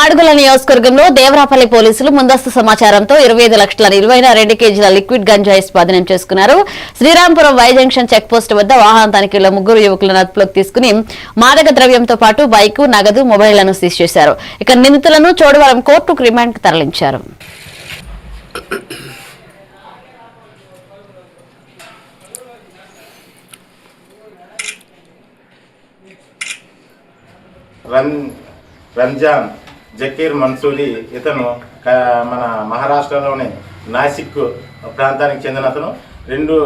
మాడుగుల నియోజకవర్గంలో దేవరాపల్లి పోలీసులు ముందస్తు సమాచారంతో 25 లక్షల 2 కేజీల లిక్విడ్ గంజాయి స్వాధీనం చేసుకున్నారు. Srirampuram Y junction check post వద్ద వాహన తనిఖీలో 3 యువకులను అదుపులోకి తీసుకుని మాదక ద్రవ్యంతో పాటు బైకు, నగదు, మొబైళ్లను సీజ్ చేశారు. ఇక నిందితులను చోడవరం కోర్టుకు రిమాండ్కు తరలించారు. రంజాన్ జకీర్ మన్సూరి ఇతను మన మహారాష్ట్రలోని నాసిక్ ప్రాంతానికి చెందిన అతను. 2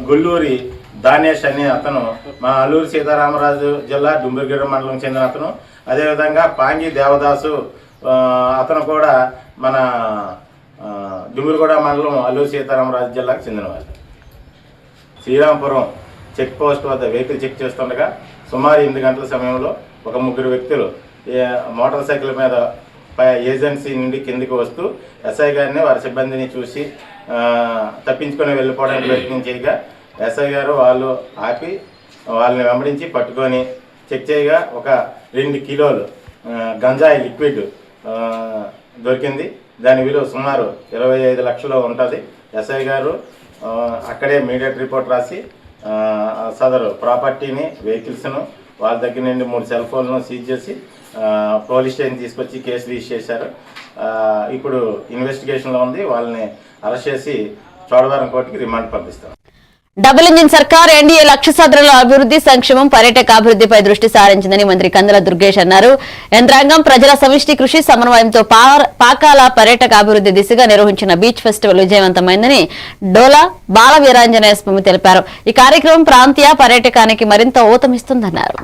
గొల్లూరి దానేష్ అనే అతను మన అల్లూరి సీతారామరాజు జిల్లా డుంబుర్గిడ మండలం చెందిన అతను. అదేవిధంగా పాంగి దేవదాసు అతను కూడా మన డుంబుర్గూడ మండలం అల్లూరి సీతారామరాజు జిల్లాకు చెందినవాడు. శ్రీరాంపురం చెక్ పోస్ట్ వద్ద వెహికల్ చెక్ చేస్తుండగా సుమారు 8 గంటల సమయంలో ఒక 3 వ్యక్తులు మోటార్ సైకిల్ మీద ఏజెన్సీ నుండి కిందికి వస్తూ ఎస్ఐ గారిని వారి సిబ్బందిని చూసి తప్పించుకొని వెళ్ళిపోవడానికి ప్రయత్నం చేయగా ఎస్ఐ గారు వాళ్ళు ఆపి వాళ్ళని వెంబడించి పట్టుకొని చెక్ చేయగా ఒక 2 కిలోలు గంజాయి లిక్విడ్ దొరికింది. దాని విలువ సుమారు 25 లక్షలు ఉంటుంది. ఎస్ఐ గారు అక్కడే ఇమీడియట్ రిపోర్ట్ రాసి సదరు ప్రాపర్టీని, వెహికల్స్ను, వాళ్ళ దగ్గర నుండి 3 సెల్ ఫోన్లను సీజ్ చేసి పోలీస్ స్టేషన్ తీసుకొచ్చి కేసు రిజిస్టర్ చేశారు. ఇప్పుడు ఇన్వెస్టిగేషన్లో ఉంది. వాళ్ళని అరెస్ట్ చేసి చోడవరం కోర్టుకి రిమాండ్ పంపిస్తారు. డబుల్ ఇంజిన్ సర్కార్ ఎన్డీఏ లక్ష్య సాధనలో అభివృద్ధి, సంక్షేమం, పర్యాటక అభివృద్ధిపై దృష్టి సారించిందని మంత్రి కందుల దుర్గేష్ అన్నారు. యంత్రాంగం, ప్రజల సమిష్టి కృషి సమన్వయంతో పాకాల పర్యాటక అభివృద్ధి దిశగా నిర్వహించిన బీచ్ ఫెస్టివల్ విజయవంతమైందని డోలా బాల వీరాంజనేయ స్వామి తెలిపారు. ఈ కార్యక్రమం ప్రాంతీయ పర్యాటకానికి మరింత ఊతమిస్తుందన్నారు.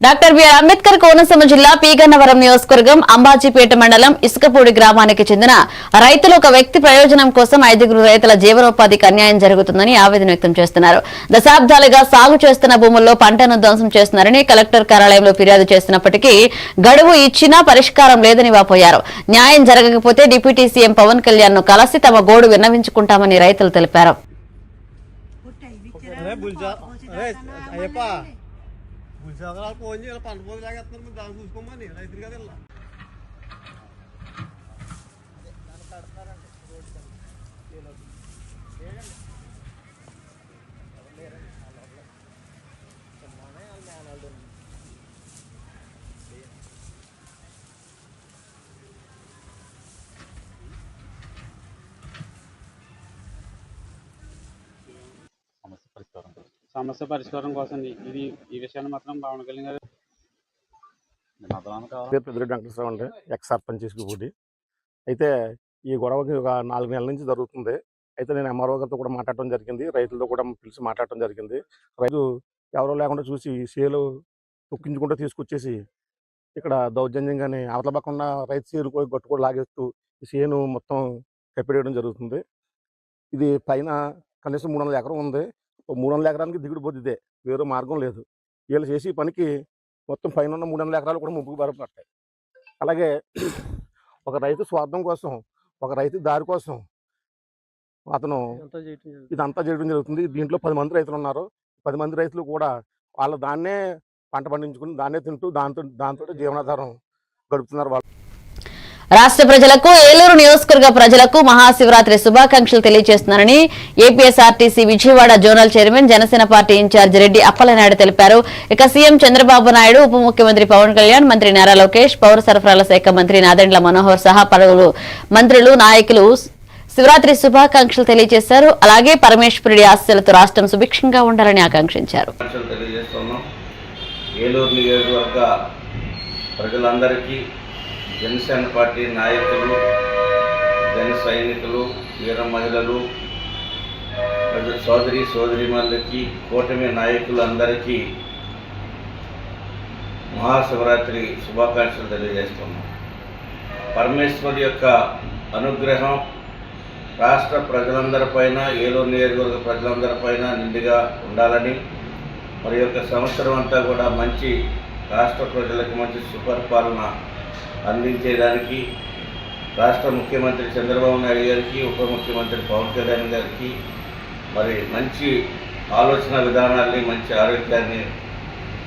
డాక్టర్ బిఆర్ అంబేద్కర్ కోనసీమ జిల్లా పీగన్నవరం నియోజకవర్గం అంబాజీపేట మండలం ఇసుకపూడి గ్రామానికి చెందిన రైతులు ఒక వ్యక్తి ప్రయోజనం కోసం 5 రైతుల జీవనోపాధికి అన్యాయం జరుగుతుందని ఆవేదన వ్యక్తం చేస్తున్నారు. దశాబ్దాలుగా సాగు చేస్తున్న భూముల్లో పంటను ధ్వంసం చేస్తున్నారని కలెక్టర్ కార్యాలయంలో ఫిర్యాదు చేసినప్పటికీ గడువు ఇచ్చినా పరిష్కారం లేదని వాపోయారు. న్యాయం జరగకపోతే డిప్యూటీ సీఎం పవన్ కళ్యాణ్ ను కలిసి తమ గోడు విన్నవించుకుంటామని రైతులు తెలిపారు. ఉద్యోగాలు ఫోన్ చేయాలి, పంట పోగు లాగేస్తున్నారు, దాన్ని చూసుకోమని రైతులు కదా ఇలా సమస్య పరిష్కారం కోసం ఈ విషయాన్ని మాత్రం పవన్ కళ్యాణ్ గారు పెద్దిరెడ్డి వెంకటేశ్వరరావు అంటే ఎక్స్ సర్పంచ్ ఇసుకపూడి. అయితే ఈ గొడవకి ఒక 4 నెలల నుంచి జరుగుతుంది. అయితే నేను ఎంఆర్ఓ గారితో కూడా మాట్లాడటం జరిగింది, రైతులతో కూడా పిలిచి మాట్లాడటం జరిగింది. రైతు ఎవరో లేకుండా చూసి సేలు తొక్కించుకుంటూ తీసుకొచ్చేసి ఇక్కడ దౌర్జన్యంగానే అవతల పక్కన రైతు సేలు గట్టు కూడా లాగేస్తూ ఈ సేను మొత్తం కప్పిడేయడం జరుగుతుంది. ఇది పైన కనీసం 300 ఎకరం ఉంది. 300 ఎకరానికి దిగుడు పొద్దుదే, వేరే మార్గం లేదు. వీళ్ళు చేసి పనికి మొత్తం పైన ఉన్న 300 ఎకరాలు కూడా ముప్పుకు బరపడతాయి. అలాగే ఒక రైతు స్వార్థం కోసం, ఒక రైతు దారి కోసం అతను ఇదంతా చేయడం జరుగుతుంది. దీంట్లో 10 మంది రైతులు ఉన్నారు. 10 మంది రైతులు కూడా వాళ్ళ దాన్నే పంట పండించుకుని దాన్నే తింటూ దాంతో జీవనాధారం గడుపుతున్నారు వాళ్ళు. రాష్ట్ర ప్రజలకు ఏలూరు నియోజకవర్గ ప్రజలకు మహాశివరాత్రి శుభాకాంక్షలు తెలియజేస్తున్నారని APSRTC Vijayawada zonal chairman Janasena party incharge Reddy Appalanaidu తెలిపారు. ఇక సీఎం చంద్రబాబు నాయుడు, ఉప ముఖ్యమంత్రి పవన్ కళ్యాణ్, మంత్రి నారా లోకేష్, పౌర సరఫరాల శాఖ మంత్రి నాదెండ్ల మనోహర్ సహా పలువురు మంత్రులు, నాయకులు శివరాత్రి శుభాకాంక్షలు తెలియజేశారు. అలాగే పరమేశ్వరుడి ఆశీస్సులతో రాష్ట్రం సుభిక్షంగా ఉండాలని ఆకాంక్షించారు. ఏలూరు నియోజకవర్గ ప్రజలందరికీ జనసేన పార్టీ నాయకులు, జన సైనికులు, వీర మహిళలు, సోదరీమణులకి, కూటమి నాయకులందరికీ మహాశివరాత్రి శుభాకాంక్షలు తెలియజేస్తున్నాం. పరమేశ్వరి యొక్క అనుగ్రహం రాష్ట్ర ప్రజలందరిపైన, ఏలూరు నియోజకవర్గ ప్రజలందరిపైన నిండుగా ఉండాలని, మరి యొక్క సంవత్సరం అంతా కూడా మంచి రాష్ట్ర ప్రజలకు మంచి సుపరిపాలన అందించేదానికి రాష్ట్ర ముఖ్యమంత్రి చంద్రబాబు నాయుడు గారికి, ఉప ముఖ్యమంత్రి పవన్ కళ్యాణ్ గారికి మరి మంచి ఆలోచన విధానాన్ని, మంచి ఆరోగ్యాన్ని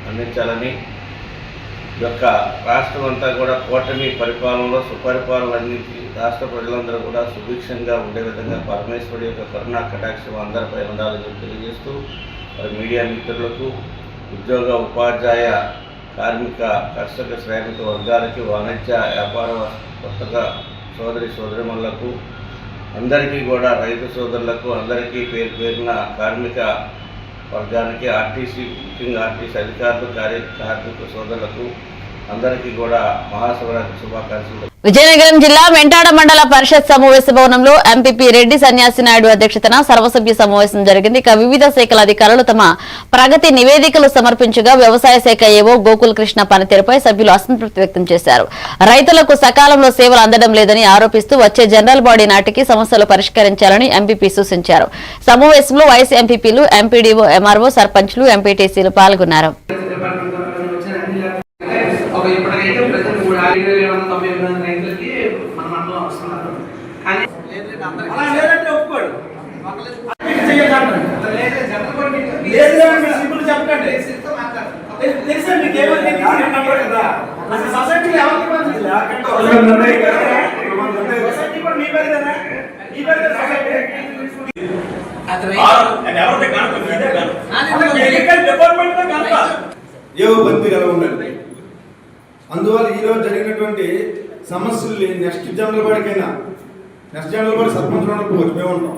అందించాలని, యొక్క రాష్ట్రం అంతా కూడా కూటమి పరిపాలనలో సుపరిపాలన అందించి రాష్ట్ర ప్రజలందరూ కూడా సుభిక్షంగా ఉండే విధంగా పరమేశ్వరుడి యొక్క కరుణా కటాక్షం అందరిపై ఉండాలని తెలియజేస్తూ, మరి మీడియా మిత్రులకు, ఉద్యోగ ఉపాధ్యాయ కార్మిక కర్షక శ్రామిక వర్గాలకి, వాణిజ్య వ్యాపార వర్తక సోదరిమణులకు అందరికీ కూడా, రైతు సోదరులకు అందరికీ పేరున కార్మిక వర్గానికి, ఆర్టీసీ ముఖ్యంగా ఆర్టీసీ అధికారులు, కార్మిక సోదరులకు అందరికీ కూడా మహాశివరాత్రి శుభాకాంక్షలు. విజయనగరం జిల్లా మెంటాడ మండల పరిషత్ సమావేశ భవనంలో ఎంపీపీ రెడ్డి సన్యాసి నాయుడు అధ్యక్షతన సర్వసభ్య సమావేశం జరిగింది. ఇక వివిధ శాఖల అధికారులు తమ ప్రగతి నివేదికలు సమర్పించగా వ్యవసాయ శాఖ ఏవో గోకుల్ కృష్ణ పనితీరుపై సభ్యులు అసంతృప్తి వ్యక్తం చేశారు. రైతులకు సకాలంలో సేవలు అందడం లేదని ఆరోపిస్తూ వచ్చే జనరల్ బాడీ నాటికి సమస్యలు పరిష్కరించాలని ఎంపీపీ సూచించారు. సమావేశంలో వైస్ ఎంపీపీలు, ఎంపీడీఓ, ఎంఆర్ఓ, సర్పంచ్లు, ఎంపీటీసీలు పాల్గొన్నారు. ఇప్పటికైతే ప్రజలు 3,798 రైతులకి మన మండలం వస్తున్నారు. కానీ అందువల్ల ఈరోజు జరిగినటువంటి సమస్యల్ని నెక్స్ట్ జనరల్ బాడీకైనా, నెక్స్ట్ జనరల్ బాడీ సర్పంచ్ ఉండకపోవచ్చు, మేము ఉంటాం,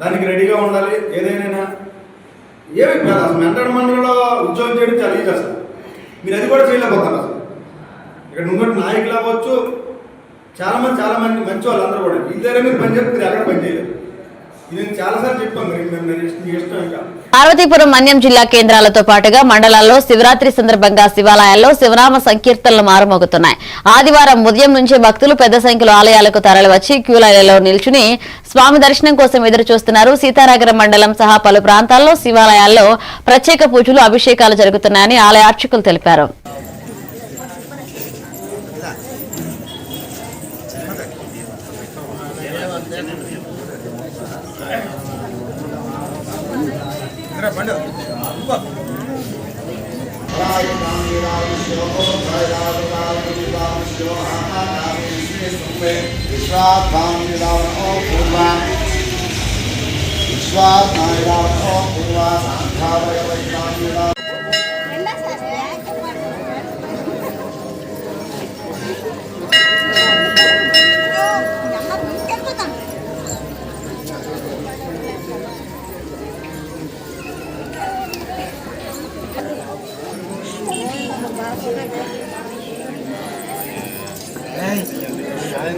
దానికి రెడీగా ఉండాలి. ఏదైనా ఏమి అసలు మెంటాడ మండలంలో ఉద్యోగం చేయడం చాలా ఈజీ. అసలు మీరు అది కూడా చేయలేకపోతారు. అసలు ఇక్కడ ముందు నాయకులు అవ్వచ్చు, చాలా మంది మంచి వాళ్ళు అందరూ కూడా వీళ్ళ దగ్గర మీరు పని చెప్తే ఎక్కడ పని చేయలేదు. ఇది చాలాసార్లు చెప్పాం. ఇష్టం ఇంకా పార్వతీపురం, మన్యం జిల్లా కేంద్రాలతో పాటుగా మండలాల్లో శివరాత్రి సందర్భంగా శివాలయాల్లో శివనామ సంకీర్తనలు మారుమోగుతున్నాయి. ఆదివారం ఉదయం నుంచే భక్తులు పెద్ద సంఖ్యలో ఆలయాలకు తరలివచ్చి క్యూలైన్లలో నిల్చుని స్వామి దర్శనం కోసం ఎదురు చూస్తున్నారు. సీతారాగరం మండలం సహా పలు ప్రాంతాల్లో శివాలయాల్లో ప్రత్యేక పూజలు, అభిషేకాలు జరుగుతున్నాయని ఆలయ అర్చకులు తెలిపారు.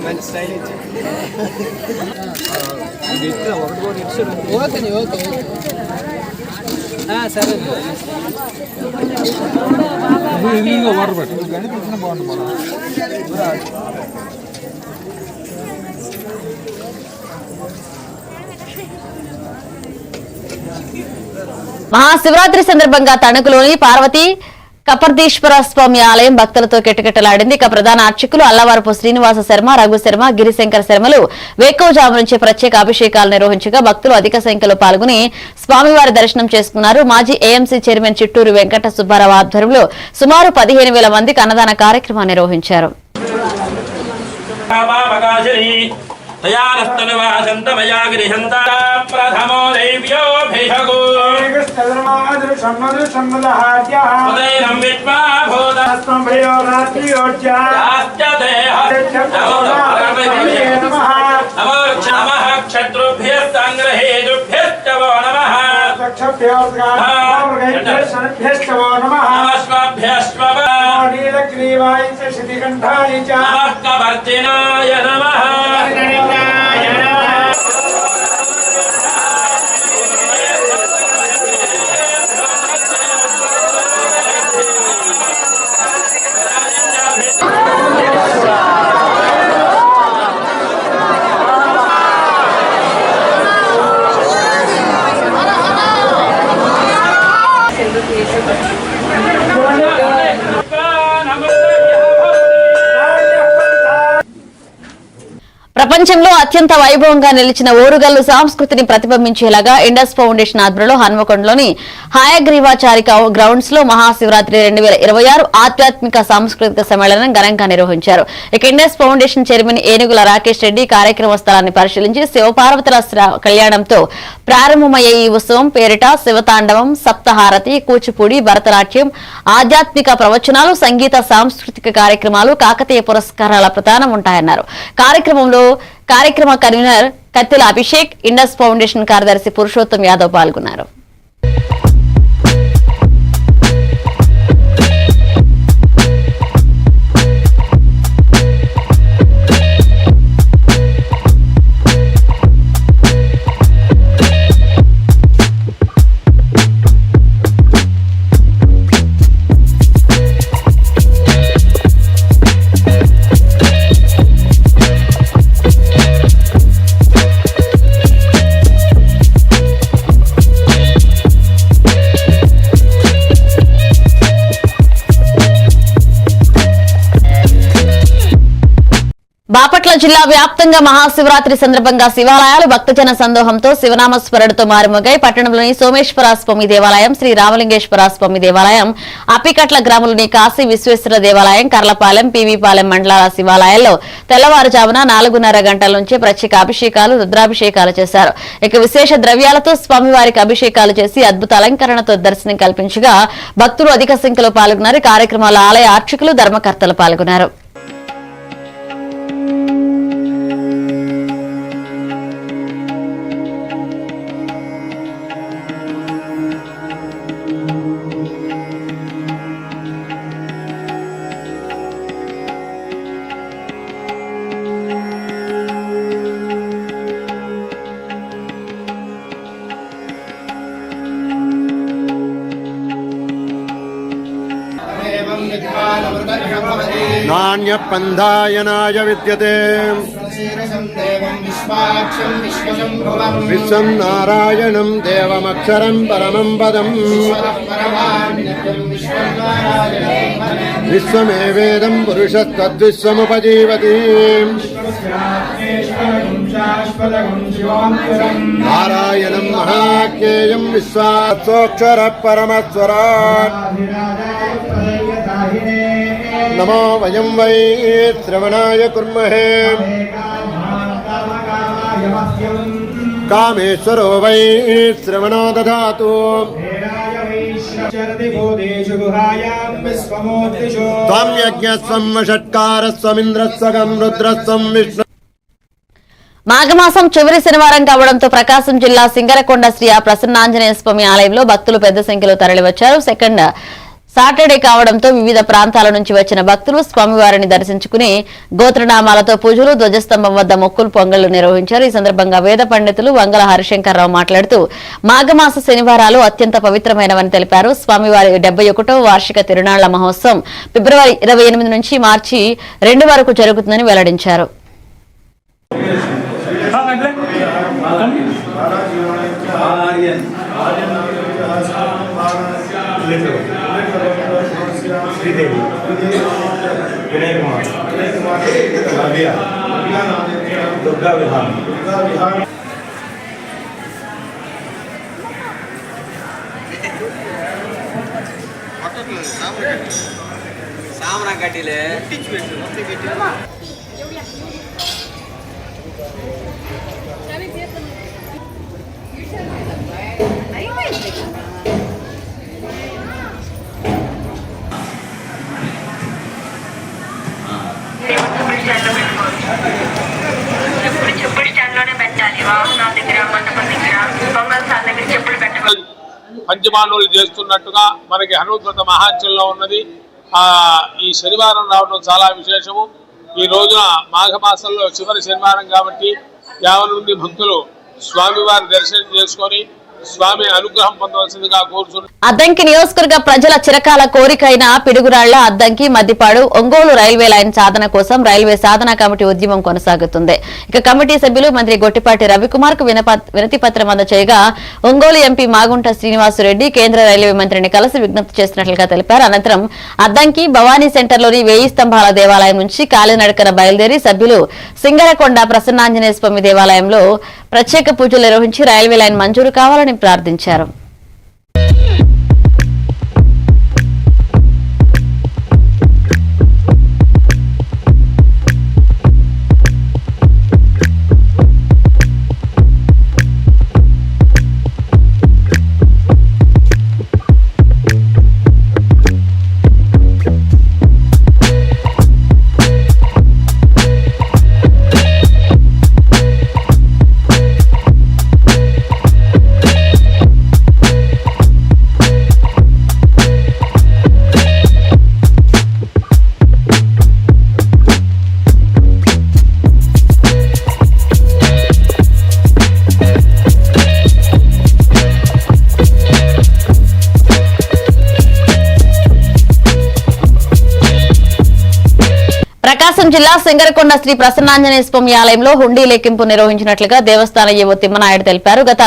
మంచి స్టైల్ ఇచ్చి సరే వాటర్ పట్టు గణిపించిన బాగుంటుంది. మహాశివరాత్రి సందర్భంగా తణుకులోని పార్వతి కపర్దీశ్వర స్వామి ఆలయం భక్తులతో కిటకిటలాడింది. ఇక ప్రధాన అర్చకులు అల్లవరపు శ్రీనివాస శర్మ, రఘు శర్మ, గిరిశంకర్ శర్మలు వేకువజాము నుంచి ప్రత్యేక అభిషేకాలు నిర్వహించగా భక్తులు అధిక సంఖ్యలో పాల్గొని స్వామివారి దర్శనం చేసుకున్నారు. మాజీ ఏఎంసీ చైర్మన్ చిట్టూరు వెంకట సుబ్బారావు ఆధ్వర్యంలో సుమారు 15,000 మందికి అన్నదాన కార్యక్రమాన్ని నిర్వహించారు. ప్రపంచంలో అత్యంత వైభవంగా నిలిచిన ఓరుగల్లు సంస్కృతిని ప్రతిబింబించేలాగా ఇండస్ ఫౌండేషన్ ఆధ్వర్యంలో హన్మకొండలోని హయగ్రీవాచారి గ్రౌండ్స్ లో మహాశివరాత్రి 2026 ఆధ్యాత్మిక సాంస్కృతిక సమ్మేళనం ఘనంగా నిర్వహించారు. ఇక ఇండస్ ఫౌండేషన్ చైర్మన్ ఏనుగుల రాకేష్ రెడ్డి కార్యక్రమ స్థలాన్ని పరిశీలించి శివపార్వతుల కళ్యాణంతో ప్రారంభమయ్యే ఈ ఉత్సవం పేరిట శివతాండవం, సప్తహారతి, కూచిపూడి, భరతనాట్యం, ఆధ్యాత్మిక ప్రవచనాలు, సంగీత సాంస్కృతిక కార్యక్రమాలు, కాకతీయ పురస్కారాల ప్రదానం ఉంటాయన్నారు. కార్యక్రమ కన్వీనర్ కత్తిల అభిషేక్, ఇండస్ ఫౌండేషన్ కార్యదర్శి పురుషోత్తం యాదవ్ పాల్గొన్నారు. బాపట్ల జిల్లా వ్యాప్తంగా మహాశివరాత్రి సందర్భంగా శివాలయాలు భక్తజన సందోహంతో శివనామస్మరణతో మారుమోగాయి. పట్టణంలోని సోమేశ్వర స్వామి దేవాలయం, శ్రీ రామలింగేశ్వర స్వామి దేవాలయం, అప్పికట్ల గ్రామంలోని కాశీ విశ్వేశ్వర దేవాలయం, కర్లపాలెం, పీవీపాలెం మండలాల శివాలయాల్లో తెల్లవారుజామున 4:30 గంటల నుంచి ప్రత్యేక అభిషేకాలు, రుద్రాభిషేకాలు చేశారు. ఇక విశేష ద్రవ్యాలతో స్వామివారికి అభిషేకాలు చేసి అద్భుత అలంకరణతో దర్శనం కల్పించగా భక్తులు అధిక సంఖ్యలో పాల్గొన్నారు. కార్యక్రమాల్లో ఆలయ అర్చకులు, ధర్మకర్తలు పాల్గొన్నారు. నాణ్యపంధాయనాయ విద్యతే విశ్వం నారాయణం దేవమక్షరం పరమం పదం విశ్వమేవేదం పురుషస్తద్విశ్వముపజీవతి నారాయణం మహాజ్ఞేయం విశ్వాసోక్షర పరమస్వరాట్ నమో వయం వై శ్రవణాయ కుర్మహే కామేశ్వరో వై శ్రవణో దధాతు త్వం యజ్ఞస్వం షట్కారస్వమింద్రస్వగం రుద్రస్వం విష్ణు. మాఘమాసం చివరి శనివారం కావడంతో ప్రకాశం జిల్లా సింగరకొండ శ్రీ ప్రసన్నాంజనేయ స్వామి ఆలయంలో భక్తులు పెద్ద సంఖ్యలో తరలివచ్చారు. సెకండ్ సాటర్డే కావడంతో వివిధ ప్రాంతాల నుంచి వచ్చిన భక్తులు స్వామివారిని దర్శించుకుని గోత్రనామాలతో పూజలు, ధ్వజస్తంభం వద్ద మొక్కులు, పొంగళ్లు నిర్వహించారు. ఈ సందర్భంగా వేద పండితులు వంగల హరిశంకర్రావు మాట్లాడుతూ మాఘమాస శనివారాలు అత్యంత పవిత్రమైనవని తెలిపారు. స్వామివారి 71వ వార్షిక తిరునాళ్ల మహోత్సవం ఫిబ్రవరి 28 నుంచి మార్చి 2 వరకు జరుగుతుందని వెల్లడించారు. శ్రీదేవి వినయ్ కుమార్ దుర్గా విహాన్ సామరా కట్టిలే చెప్పుడు స్టాండ్ లోనే పెట్టాలి. వాహనాల దగ్గర మండపం దగ్గర దొంగల దగ్గర చెప్పులు పెట్టాలి. పంచమానులు చేస్తున్నట్టుగా మనకి హనుమకృత మహాత్యంలో ఉన్నది. ఈ శనివారం రావడం చాలా విశేషము. ఈ రోజున మాఘమాసంలో చివరి శనివారం కాబట్టి 50 మంది భక్తులు స్వామివారి దర్శనం చేసుకొని స్వామి అనుగ్రహం పొందవలసిందిగా కోరుచున్నారు. అద్దంకి నియోజకవర్గ ప్రజల చిరకాల కోరిక అయిన పిడుగురాళ్ల అద్దంకి మద్దిపాడు ఒంగోలు రైల్వే లైన్ సాధన కోసం రైల్వే సాధన కమిటీ ఉద్యమం కొనసాగుతుంది. ఇక కమిటీ సభ్యులు మంత్రి గొట్టిపాటి రవికుమార్ కు వినతి పత్రం అందజేయగా ఒంగోలు ఎంపీ మాగుంట శ్రీనివాసరెడ్డి కేంద్ర రైల్వే మంత్రిని కలిసి విజ్ఞప్తి చేసినట్లుగా తెలిపారు. అనంతరం అద్దంకి భవానీ సెంటర్లోని 1000 స్తంభాల దేవాలయం నుంచి కాలినడకన బయలుదేరి సభ్యులు సింగరకొండ ప్రసన్నాంజనేయ స్వామి దేవాలయంలో ప్రత్యేక పూజలు నిర్వహించి రైల్వే లైన్ మంజూరు కావాలని ప్రార్థించారు. ప్రకాశం జిల్లా సింగరకొండ శ్రీ ప్రసన్నాంజనేయ స్వామి ఆలయంలో హుండీ లెక్కింపు నిర్వహించినట్లుగా దేవస్థాన ఈవో తిమ్మనాయుడు తెలిపారు. గత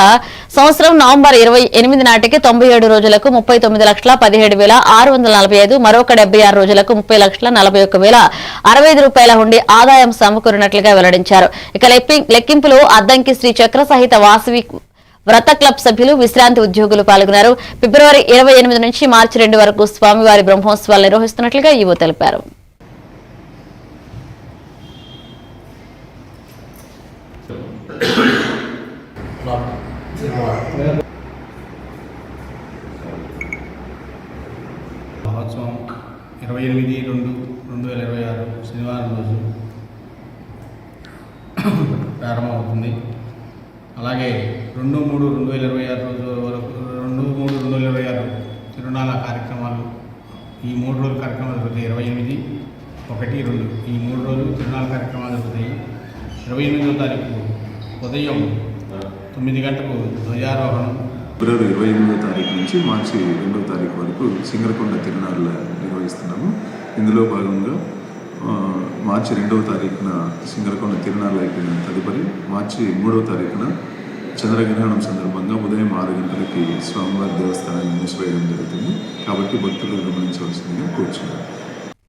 సంవత్సరం నవంబర్ 28 నాటికి 97 రోజులకు 39,17,645, మరొక 76 రోజులకు 30,41,065 రూపాయల హుండీ ఆదాయం సమకూరినట్లుగా వెల్లడించారు. ఇక లెక్కింపులో అద్దంకి శ్రీ చక్ర సహిత వాసవి వ్రత క్లబ్ సభ్యులు, విశ్రాంతి ఉద్యోగులు పాల్గొన్నారు. ఫిబ్రవరి 28 నుంచి మార్చి 2 వరకు స్వామివారి బ్రహ్మోత్సవాలు నిర్వహిస్తున్నట్లుగా ఈవో తెలిపారు. మహోత్సవం 28/2/2026 శనివారం రోజు ప్రారంభమవుతుంది. అలాగే 2/3/2026 రోజు వరకు 2/3/2026 తిరునాళ్ళ కార్యక్రమాలు, ఈ 3 రోజుల కార్యక్రమాలు జరుగుతాయి. 28, 1, 2 ఈ 3 రోజులు తిరునాళ్ళ కార్యక్రమాలు జరుగుతాయి. 28వ తారీఖు ఉదయం 9 గంటలకు ధ్వజారోహణం. ఫిబ్రవరి 28వ తారీఖు నుంచి మార్చి 2వ తారీఖు వరకు సింగరకొండ తిరునాళ్ళ నిర్వహిస్తున్నాము. ఇందులో భాగంగా మార్చి 2వ తారీఖున సింగరకొండ తిరునాళ్ళు అయిపోయిన తదుపరి మార్చి 3వ తారీఖున చంద్రగ్రహణం సందర్భంగా ఉదయం 6 గంటలకి స్వామివారి దేవస్థానాన్ని మూసివేయడం జరుగుతుంది. కాబట్టి భక్తులు గమనించవలసిందిగా కూర్చున్నారు.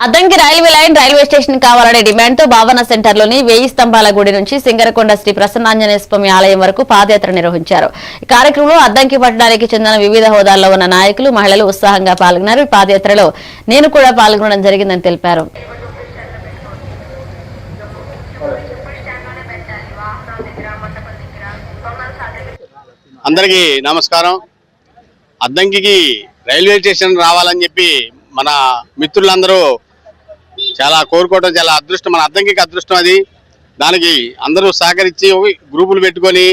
Addanki railway line railway station కావాలనే డిమాండ్తో భావన సెంటర్లోని 1000 స్తంభాల గుడి నుంచి సింగరకొండ శ్రీ ప్రసన్నాంజనేయ స్వామి ఆలయం వరకు పాదయాత్ర నిర్వహించారు. ఈ కార్యక్రమంలో అద్దంకి పట్టణానికి చెందిన వివిధ హోదాల్లో ఉన్న నాయకులు, మహిళలు ఉత్సాహంగా పాల్గొన్నారు. ఈ పాదయాత్రలో నేను కూడా పాల్గొనడం జరిగిందని తెలిపారు. అందరికీ నమస్కారం. అద్దంకి రైల్వే స్టేషన్ రావాలని చెప్పి మన మిత్రులందరూ చాలా కోరుకోవడం చాలా అదృష్టం. మన అద్దంకి అదృష్టం అది. దానికి అందరూ సహకరించి గ్రూపులు పెట్టుకొని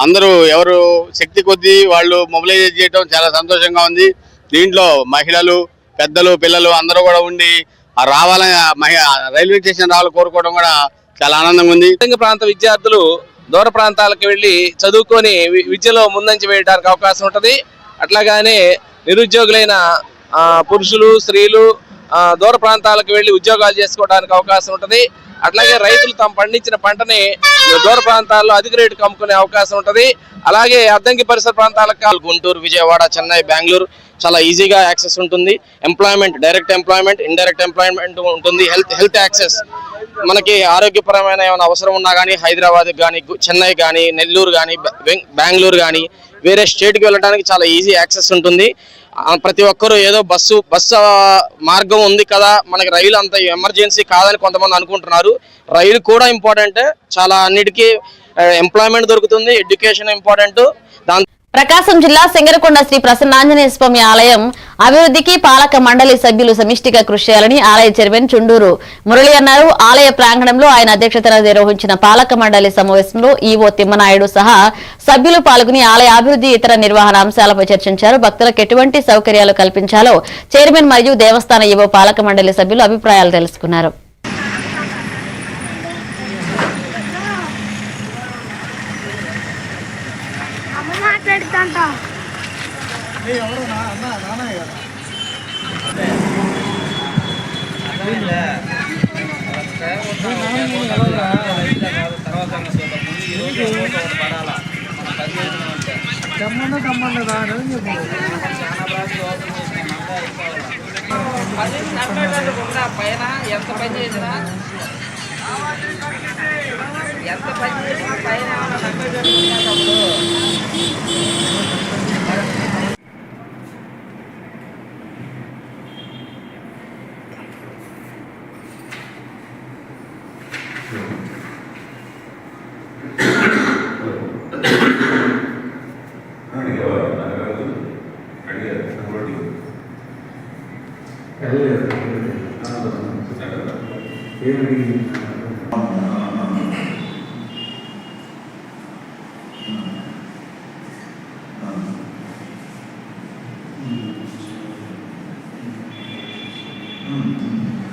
అందరూ ఎవరు శక్తి కొద్దీ వాళ్ళు మొబిలైజ్ చేయడం చాలా సంతోషంగా ఉంది. దీంట్లో మహిళలు, పెద్దలు, పిల్లలు అందరూ కూడా ఉండి రావాలని రైల్వే స్టేషన్ రావాలని కోరుకోవడం కూడా చాలా ఆనందంగా ఉంది. అద్దంకి ప్రాంత విద్యార్థులు దూర ప్రాంతాలకు వెళ్లి చదువుకొని విద్యలో ముందంజ వేయడానికి అవకాశం ఉంటుంది. అట్లాగానే నిరుద్యోగులైన పురుషులు, స్త్రీలు దూర ప్రాంతాలకు వెళ్లి ఉద్యోగాలు చేసుకోవడానికి అవకాశం ఉంటుంది. అట్లాగే రైతులు తాము పండించిన పంటని దూర ప్రాంతాల్లో అధిక రేటుకు అమ్ముకునే అవకాశం ఉంటది. అలాగే అద్దంకి పరిసర ప్రాంతాలకు గుంటూరు, విజయవాడ, చెన్నై, బెంగళూరు చాలా ఈజీగా యాక్సెస్ ఉంటుంది. Employment, direct employment, indirect employment ఉంటుంది. హెల్త్ యాక్సెస్, మనకి ఆరోగ్యపరమైన ఏమైనా అవసరం ఉన్నా కానీ హైదరాబాద్ కానీ, చెన్నై కానీ, నెల్లూరు కానీ, బెంగళూరు కానీ వేరే స్టేట్కి వెళ్ళడానికి చాలా ఈజీ యాక్సెస్ ఉంటుంది. ప్రతి ఒక్కరూ ఏదో బస్సు మార్గం ఉంది కదా, మనకి రైలు అంత ఎమర్జెన్సీ కాదని కొంతమంది అనుకుంటున్నారు. రైలు కూడా ఇంపార్టెంట్, చాలా అన్నిటికీ ఎంప్లాయ్మెంట్ దొరుకుతుంది, ఎడ్యుకేషన్ ఇంపార్టెంట్. ప్రకాశం జిల్లా సింగరకొండ శ్రీ ప్రసన్నాంజనేయ స్వామి ఆలయం అభివృద్ధికి పాలక మండలి సభ్యులు సమిష్టిగా కృషి చేయాలని ఆలయ చైర్మన్ చుండూరు మురళి అన్నారు. ఆలయ ప్రాంగణంలో ఆయన అధ్యక్షతన నిర్వహించిన పాలక మండలి సమావేశంలో ఈవో తిమ్మనాయుడు సహా సభ్యులు పాల్గొని ఆలయ అభివృద్ధి, ఇతర నిర్వహణ అంశాలపై చర్చించారు. భక్తులకు ఎటువంటి సౌకర్యాలు కల్పించాలో చైర్మన్ మరియు దేవస్థాన ఈవో పాలక మండలి సభ్యులు అభిప్రాయాలు తెలుసుకున్నారు. పైన ఎంత పని చేసినా పైన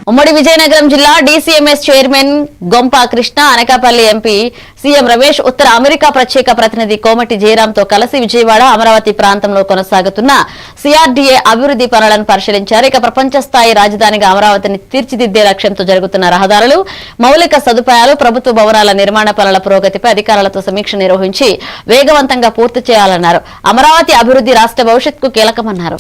ఉమ్మడి విజయనగరం జిల్లా DCMS chairman Gompa Krishna, Anakapalli MP CM Ramesh, ఉత్తర అమెరికా ప్రత్యేక ప్రతినిధి కోమటి జయరాంతో కలిసి విజయవాడ, అమరావతి ప్రాంతంలో కొనసాగుతున్న సిఆర్డీఏ అభివృద్ధి పనులను పరిశీలించారు. ఇక ప్రపంచ స్థాయి రాజధానిగా అమరావతిని తీర్చిదిద్దే లక్ష్యంతో జరుగుతున్న రహదారులు, మౌలిక సదుపాయాలు, ప్రభుత్వ భవనాల నిర్మాణ పనుల పురోగతిపై అధికారులతో సమీక్ష నిర్వహించి వేగవంతంగా పూర్తి చేయాలన్నారు. అమరావతి అభివృద్ధి రాష్ట్ర భవిష్యత్తుకు కీలకమన్నారు.